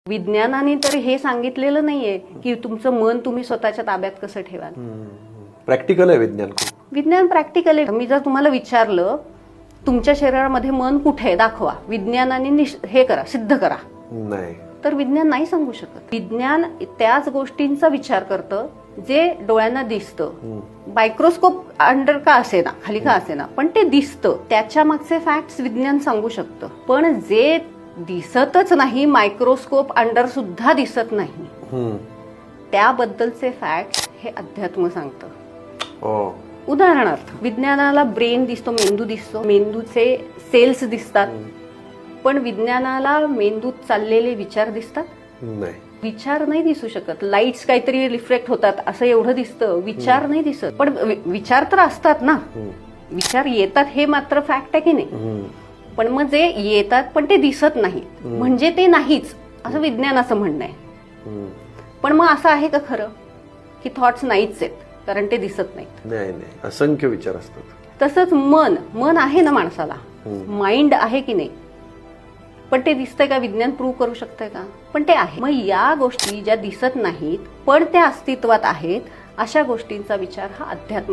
विज्ञानाने तर हे सांगितलेलं नाहीये की तुमचं मन तुम्ही स्वतःच्या ताब्यात कसं ठेवाल. प्रॅक्टिकल आहे विज्ञान खूप. विज्ञान प्रॅक्टिकल आहे. मी जर तुम्हाला विचारलं तुमच्या शरीरामध्ये मन कुठे आहे दाखवा, विज्ञानाने हे करा, सिद्ध करा, नाही तर विज्ञान नाही सांगू शकत. विज्ञान त्याच गोष्टींचा विचार करतं जे डोळ्यांना दिसतं. मायक्रोस्कोप अंडर का असेना, खाली का असेना, पण ते दिसतं. त्याच्या मागचे फॅक्ट्स विज्ञान सांगू शकतं. पण जे दिसतच नाही, मायक्रोस्कोप अंडर सुद्धा दिसत नाही, त्याबद्दलचे फॅक्ट्स हे अध्यात्म सांगतं. उदाहरणार्थ विज्ञानाला ब्रेन दिसतो, मेंदू दिसतो, मेंदूचे सेल्स दिसतात, पण विज्ञानाला मेंदूत चाललेले विचार दिसतात नाही. विचार नाही दिसू शकत. लाईट्स काहीतरी रिफ्लेक्ट होतात असं एवढं दिसतं, विचार नाही दिसत. पण विचार तर असतात ना, विचार येतात हे मात्र फॅक्ट आहे की नाही. पण मग जे येतात पण ते दिसत नाही म्हणजे ते नाहीच असं विज्ञानाचं म्हणणं आहे. पण मग असं आहे का खरं की थॉट्स नाहीच आहेत कारण ते दिसत नाहीत? नाही नाही, असंख्य विचार असतात. तसंच मन आहे ना माणसाला, माइंड आहे की नाही, पण ते दिसतंय का? विज्ञान प्रूव्ह करू शकतंय का? पण ते आहे. मग या गोष्टी ज्या दिसत नाहीत पण त्या अस्तित्वात आहेत अशा गोष्टींचा विचार हा अध्यात्म